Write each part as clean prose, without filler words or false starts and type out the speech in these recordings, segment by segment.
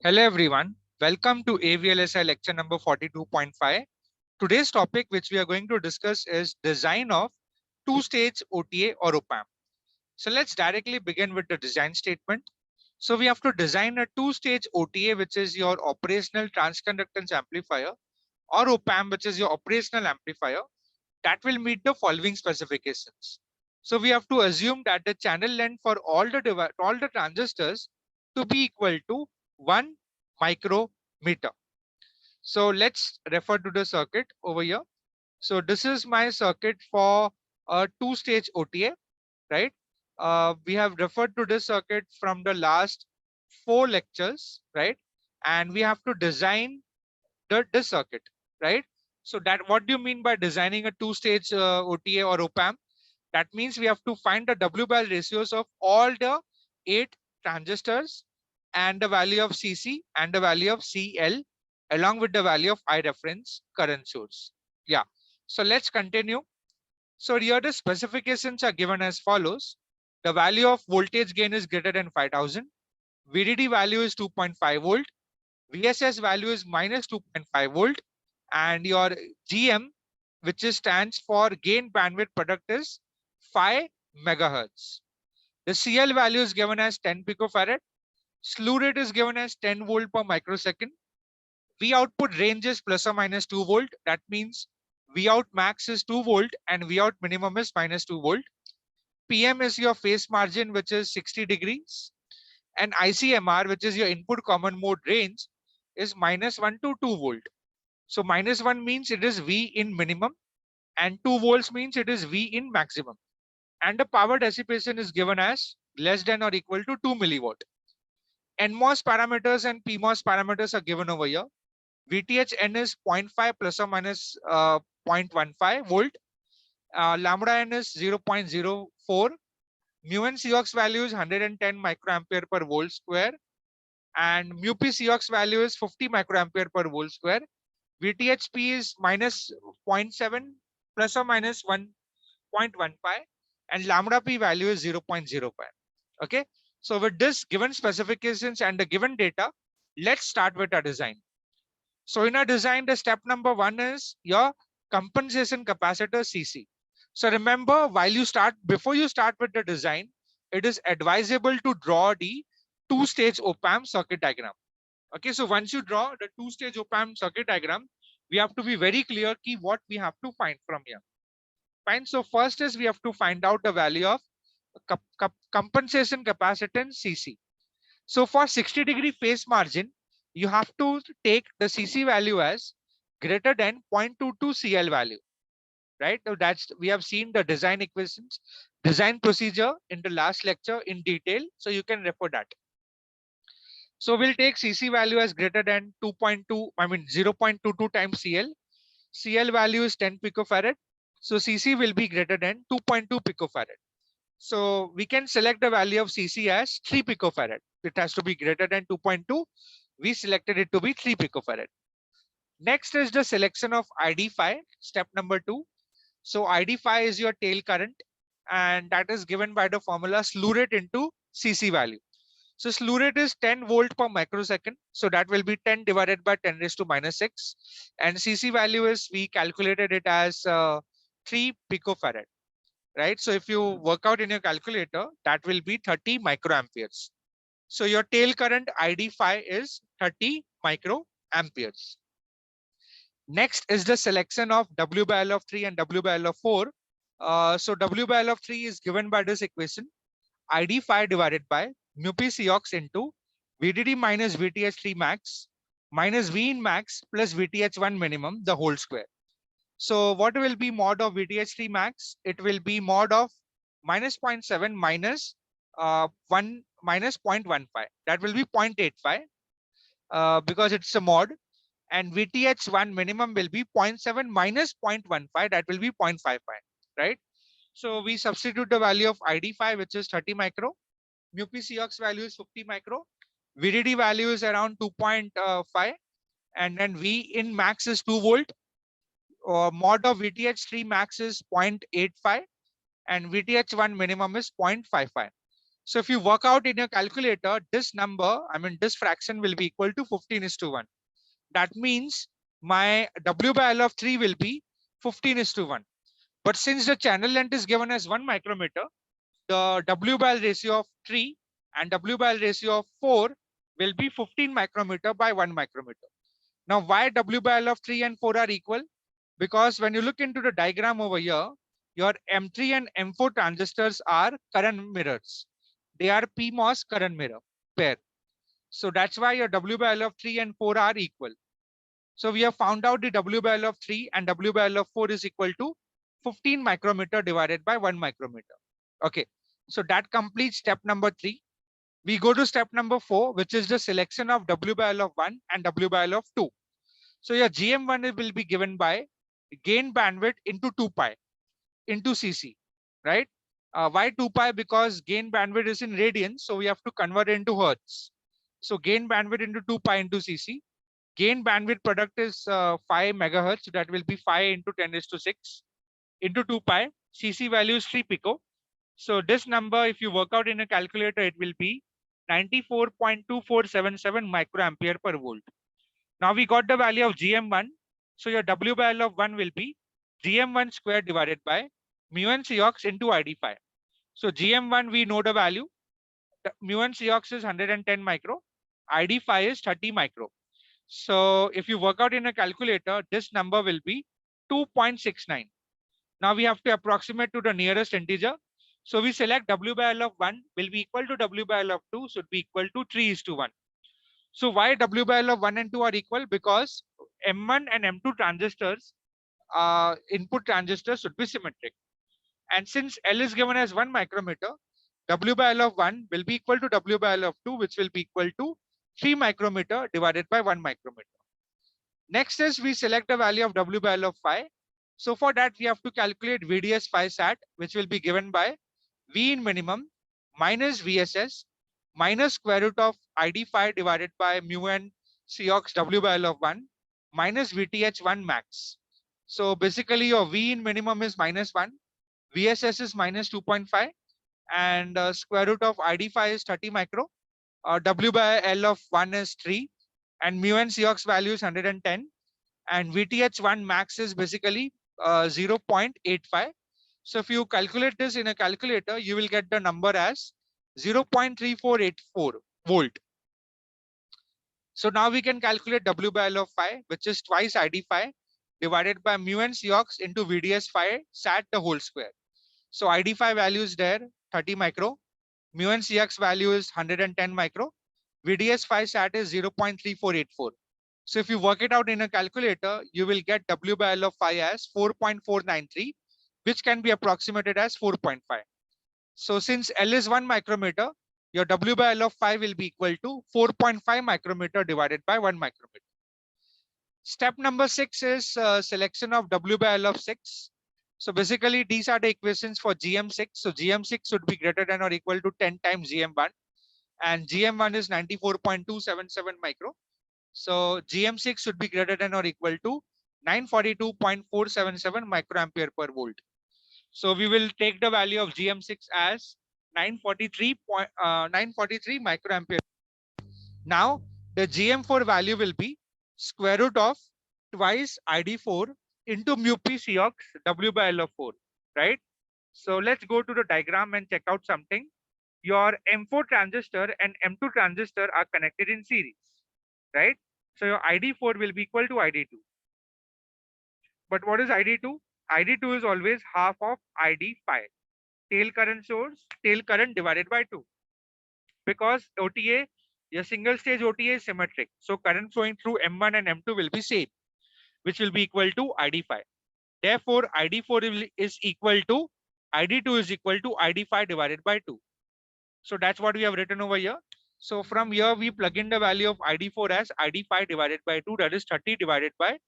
Hello everyone, welcome to AVLSI lecture number 42.5. Today's topic which we are going to discuss is design of two-stage OTA or OPAMP. So let's directly begin with the design statement. So we have to design a two-stage OTA which is your operational transconductance amplifier or OPAMP which is your operational amplifier that will meet the following specifications. So we have to assume that the channel length for all the transistors to be equal to 1 micrometer. So let's refer to the circuit over here. So this is my circuit for a two-stage OTA, right? We have referred to this circuit from the last 4 lectures, right? And we have to design this circuit, right? So that what do you mean by designing a two-stage OTA or OPAMP? That means we have to find the W/Bar ratios of all the 8 transistors and the value of CC and the value of CL along with the value of I reference current source. Yeah. So let's continue. So here the specifications are given as follows. The value of voltage gain is greater than 5000. VDD value is 2.5 volt. VSS value is minus 2.5 volt. And your GM, which stands for gain bandwidth product, is 5 megahertz. The CL value is given as 10 picofarad. Slew rate is given as 10 volt per microsecond. V output range is plus or minus 2 volt. That means V out max is 2 volt and V out minimum is minus 2 volt. PM is your phase margin, which is 60 degrees. And ICMR, which is your input common mode range, is minus 1 to 2 volt. So minus 1 means it is V in minimum and 2 volts means it is V in maximum. And the power dissipation is given as less than or equal to 2 milliwatt. NMOS parameters and PMOS parameters are given over here. VTHN is 0.5 plus or minus 0.15 volt. Lambda n is 0.04. Mu n COX value is 110 microampere per volt square. And mu p COX value is 50 microampere per volt square. VTHP is minus 0.7 plus or minus 1.15. And lambda p value is 0.05. Okay. So with this given specifications and the given data, let's start with our design. So in our design, the step number 1 is your compensation capacitor CC. So remember, before you start with the design, it is advisable to draw the two-stage op-amp circuit diagram. Okay, so once you draw the two-stage op-amp circuit diagram, we have to be very clear key what we have to find from here. Fine. So first is we have to find out the value of compensation capacitance CC. So for 60-degree phase margin, you have to take the CC value as greater than 0.22 CL value, right? So we have seen the design equations, design procedure in the last lecture in detail. So you can refer that. So we'll take CC value as greater than 0.22 times CL. CL value is 10 picofarad. So CC will be greater than 2.2 picofarad. So we can select the value of CC as 3 picofarad. It has to be greater than 2.2. We selected it to be 3 picofarad. Next is the selection of ID5, step number 2. So ID5 is your tail current, and that is given by the formula slew rate into CC value. So slew rate is 10 volt per microsecond. So that will be 10 divided by 10 raised to minus 6. And CC value is, we calculated it as 3 picofarad. Right? So if you work out in your calculator, that will be 30 microamperes. So your tail current ID5 is 30 microamperes. Next is the selection of W by L of 3 and W by L of 4. So W by L of 3 is given by this equation, ID5 divided by mu p COX into VDD minus VTH3 max minus V in max plus VTH1 minimum, the whole square. So what will be mod of VTH3 max? It will be mod of minus 0.7 minus 1 minus 0.15. That will be 0.85 because it's a mod. And VTH1 minimum will be 0.7 minus 0.15. That will be 0.55, right? So we substitute the value of ID5, which is 30 micro. Mu p COX value is 50 micro. VDD value is around 2.5. And then V in max is 2 volt. Mod of VTH3 max is 0.85 and VTH1 minimum is 0.55. So if you work out in your calculator, this number, this fraction will be equal to 15:1. That means my W by L of 3 will be 15:1. But since the channel length is given as 1 micrometer, the W by L ratio of 3 and W by L ratio of 4 will be 15 micrometer by 1 micrometer. Now, why W by L of 3 and 4 are equal? Because when you look into the diagram over here, your M3 and M4 transistors are current mirrors. They are PMOS current mirror pair. So that's why your W by L of 3 and 4 are equal. So we have found out the W by L of 3 and W by L of 4 is equal to 15 micrometer divided by 1 micrometer. Okay, so that completes step number 3. We go to step number 4, which is the selection of W by L of 1 and W by L of 2. So your GM1 will be given by gain bandwidth into 2 pi into CC, right? Why 2 pi? Because gain bandwidth is in radians, so we have to convert it into hertz. So gain bandwidth into 2 pi into CC. Gain bandwidth product is 5 megahertz, so that will be 5 into 10 raised to 6 into 2 pi. CC value is 3 pico. So this number, if you work out in a calculator, it will be 94.2477 microampere per volt. Now we got the value of GM1. So your W by L of 1 will be GM1 square divided by mu1 Cox into ID5. So GM1, we know the value. The mu1 Cox is 110 micro. ID5 is 30 micro. So if you work out in a calculator, this number will be 2.69. Now we have to approximate to the nearest integer. So we select W by L of 1 will be equal to W by L of 2 should be equal to 3:1. So why W by L of 1 and 2 are equal? Because M1 and M2 transistors, input transistors should be symmetric. And since L is given as 1 micrometer, W by L of 1 will be equal to W by L of 2, which will be equal to 3 micrometer divided by 1 micrometer. Next is we select the value of W by L of phi. So for that, we have to calculate VDS phi sat, which will be given by V in minimum minus VSS minus square root of ID phi divided by mu n Cox W by L of 1 minus VTH1 max. So basically your V in minimum is -1, VSS is -2.5, and square root of ID phi is 30 micro. W by L of 1 is 3, and mu n Cox value is 110, and VTH1 max is basically 0.85. So if you calculate this in a calculator, you will get the number as 0.3484 volt. So now we can calculate W by L of phi, which is twice ID phi divided by mu n Cox into VDS phi sat the whole square. So ID phi value is there, 30 micro. Mu n Cox value is 110 micro. VDS phi sat is 0.3484. So if you work it out in a calculator, you will get W by L of phi as 4.493, which can be approximated as 4.5. So since L is 1 micrometer, your W by L of phi will be equal to 4.5 micrometer divided by 1 micrometer. Step number 6 is selection of W by L of 6. So basically these are the equations for GM6. So GM6 should be greater than or equal to 10 times GM1, and GM1 is 94.277 micro. So GM6 should be greater than or equal to 942.477 microampere per volt. So we will take the value of GM6 as 943 microampere. Now the GM4 value will be square root of twice ID4 into mu p Cox W by L of 4, right? So let's go to the diagram and check out something. Your M4 transistor and M2 transistor are connected in series, right? So your ID4 will be equal to ID2. But what is ID2? ID2 is always half of ID phi. Tail current source, tail current divided by 2. Because OTA, your single stage OTA is symmetric. So current flowing through M1 and M2 will be same, which will be equal to ID phi. Therefore, ID4 is equal to ID2 is equal to ID phi divided by 2. So that's what we have written over here. So from here, we plug in the value of ID4 as ID phi divided by 2, that is 30 divided by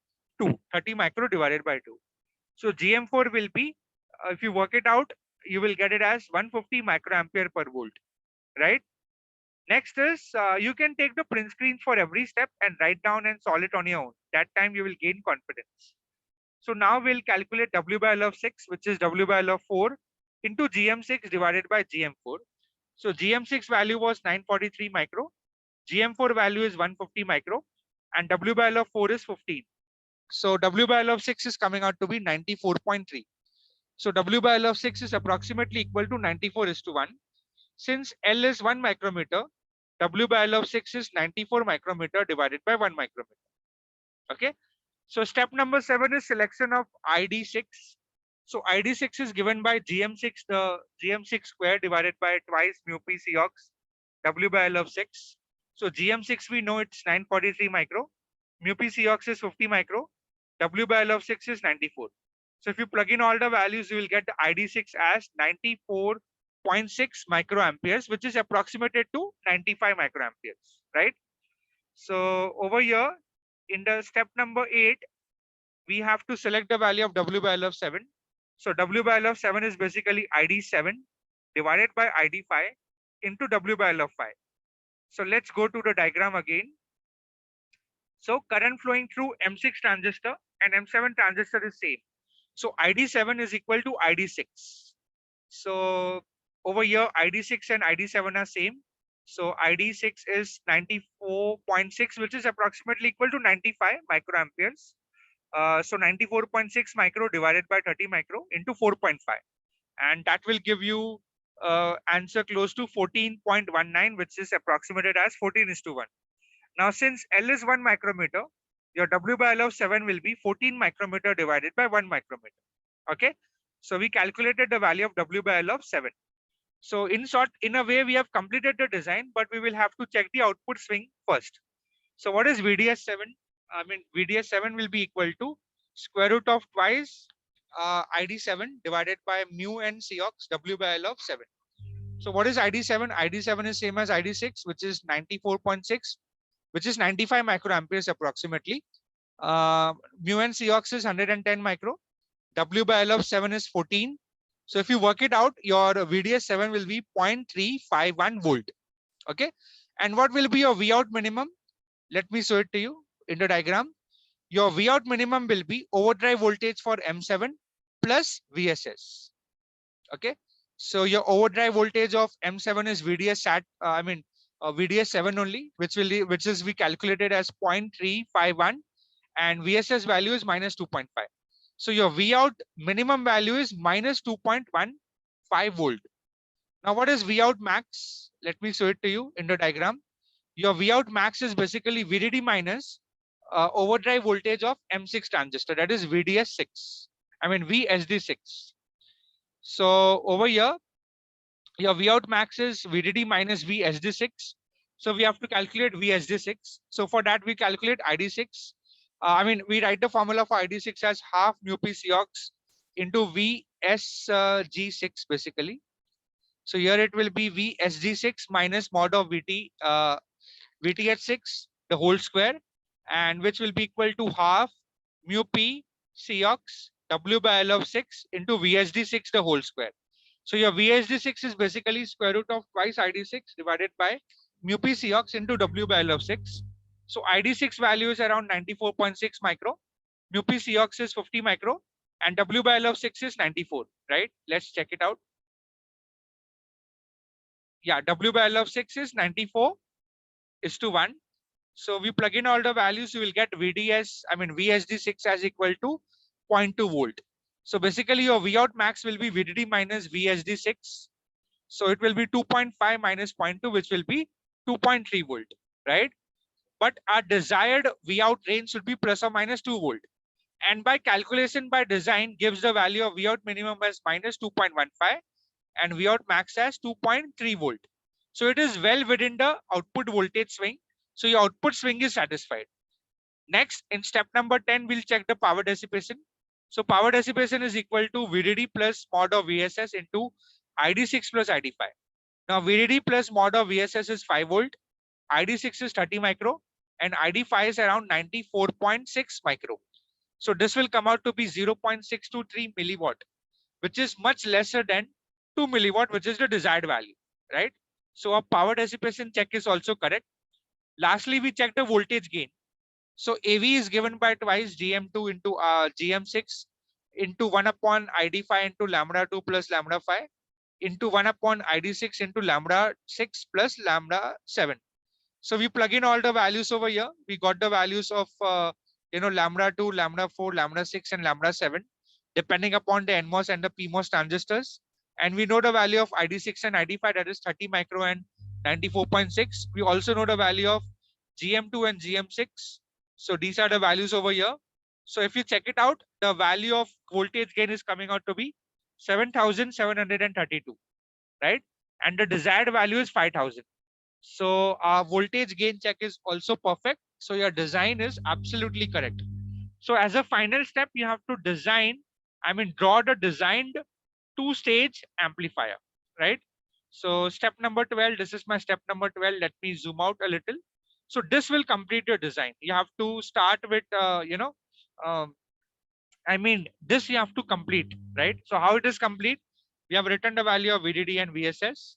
2, 30 micro divided by 2. So GM4 will be, if you work it out, you will get it as 150 microampere per volt, right? Next is, you can take the print screens for every step and write down and solve it on your own. That time you will gain confidence. So now we'll calculate W by L of 6, which is W by L of 4 into GM6 divided by GM4. So GM6 value was 943 micro, GM4 value is 150 micro, and W by L of 4 is 15. So W by L of 6 is coming out to be 94.3. So W by L of 6 is approximately equal to 94:1. Since L is 1 micrometer, W by L of 6 is 94 micrometer divided by 1 micrometer. Okay. So step number 7 is selection of ID6. So ID6 is given by GM6, the GM6 square divided by twice mu p Cox W by L of 6. So GM6 we know it's 943 micro, mu p Cox is 50 micro, W by L of 6 is 94. So if you plug in all the values, you will get the ID6 as 94.6 microamperes, which is approximated to 95 microamperes, right? So over here in the step number 8, we have to select the value of W by L of 7. So W by L of 7 is basically ID7 divided by ID5 into W by L of 5. So let's go to the diagram again. So current flowing through M6 transistor and M7 transistor is same. So ID7 is equal to ID6. So over here ID6 and ID7 are same. So ID6 is 94.6, which is approximately equal to 95 microamperes. So 94.6 micro divided by 30 micro into 4.5, and that will give you answer close to 14.19, which is approximated as 14:1. Now since L is 1 micrometer, your W by L of 7 will be 14 micrometer divided by 1 micrometer. Okay, so we calculated the value of W by L of 7. So in short, in a way we have completed the design, but we will have to check the output swing first. So what is VDS7? I mean, VDS7 will be equal to square root of twice ID7 divided by mu n Cox W by L of 7. So what is ID7? ID7 is same as ID6, which is 94.6, which is 95 microamperes approximately. Mu n Cox is 110 micro. W by L of 7 is 14. So if you work it out, your VDS7 will be 0.351 volt. Okay. And what will be your V out minimum? Let me show it to you in the diagram. Your V out minimum will be overdrive voltage for M7 plus VSS. Okay. So your overdrive voltage of M7 is VDS at, VDS7 only, which is we calculated as 0.351, and VSS value is minus 2.5. So your V out minimum value is minus 2.15 volt. Now what is V out max? Let me show it to you in the diagram. Your V out max is basically VDD minus overdrive voltage of M6 transistor, that is VDS6. I mean VSD6. So over here, your V out max is VDD minus VSD6. So we have to calculate VSD6. So for that we calculate ID6. We write the formula for ID6 as half mu p Cox into VSG6 basically. So here it will be VSG6 minus mod of VTH6 the whole square, and which will be equal to half mu p Cox W by L of 6 into VSD6 the whole square. So your VSD6 is basically square root of twice ID6 divided by mu p Cox into W by L of 6. So ID6 value is around 94.6 micro, mu p Cox is 50 micro, and W by L of 6 is 94, right? Let's check it out. Yeah, W by L of 6 is 94:1. So we plug in all the values, you will get VSD6 as equal to 0.2 volt. So basically your V out max will be VDD minus VSD6. So it will be 2.5 minus 0.2, which will be 2.3 volt, right? But our desired V out range should be plus or minus 2 volt. And by calculation by design gives the value of V out minimum as minus 2.15 and V out max as 2.3 volt. So it is well within the output voltage swing. So your output swing is satisfied. Next, in step number 10, we'll check the power dissipation. So power dissipation is equal to VDD plus mod of VSS into ID6 plus ID5. Now VDD plus mod of VSS is 5 volt, ID6 is 30 micro, and ID5 is around 94.6 micro. So this will come out to be 0.623 milliwatt, which is much lesser than 2 milliwatt, which is the desired value, right? So our power dissipation check is also correct. Lastly, we check the voltage gain. So AV is given by twice GM2 into GM6 into 1 upon ID5 into lambda 2 plus lambda 5. into 1 upon ID6 into lambda 6 plus lambda 7. So we plug in all the values over here. We got the values of lambda 2, lambda 4, lambda 6, and lambda 7, depending upon the NMOS and the PMOS transistors. And we know the value of ID6 and ID5, that is 30 micro and 94.6. We also know the value of GM2 and GM6. So these are the values over here. So if you check it out, the value of voltage gain is coming out to be 7,732, right? And the desired value is 5,000. So our voltage gain check is also perfect. So your design is absolutely correct. So as a final step, you have to draw the designed two-stage amplifier, right? So step number 12, this is my step number 12. Let me zoom out a little. So this will complete your design. You have to start with, this you have to complete, right? So how it is complete? We have written the value of VDD and VSS.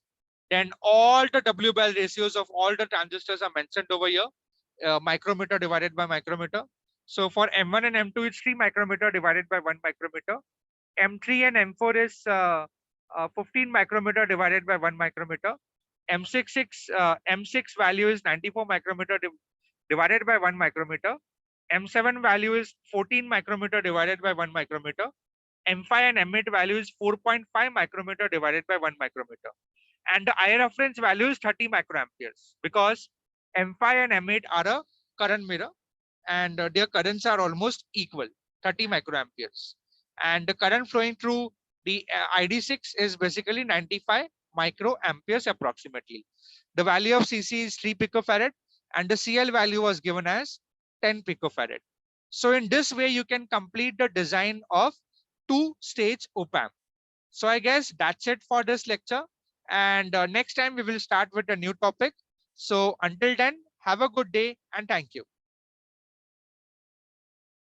Then all the W-bell ratios of all the transistors are mentioned over here. Micrometer divided by micrometer. So for M1 and M2, it's 3 micrometer divided by 1 micrometer. M3 and M4 is 15 micrometer divided by 1 micrometer. M6 value is 94 micrometer divided by 1 micrometer. M7 value is 14 micrometer divided by 1 micrometer. M5 and M8 value is 4.5 micrometer divided by 1 micrometer. And the I reference value is 30 microamperes, because M5 and M8 are a current mirror, and their currents are almost equal, 30 microamperes. And the current flowing through the ID6 is basically 95 microamperes approximately. The value of CC is 3 picofarad, and the CL value was given as 10 picofarad. So in this way, you can complete the design of two-stage op-amp. So I guess that's it for this lecture. And next time we will start with a new topic. So until then, have a good day and thank you.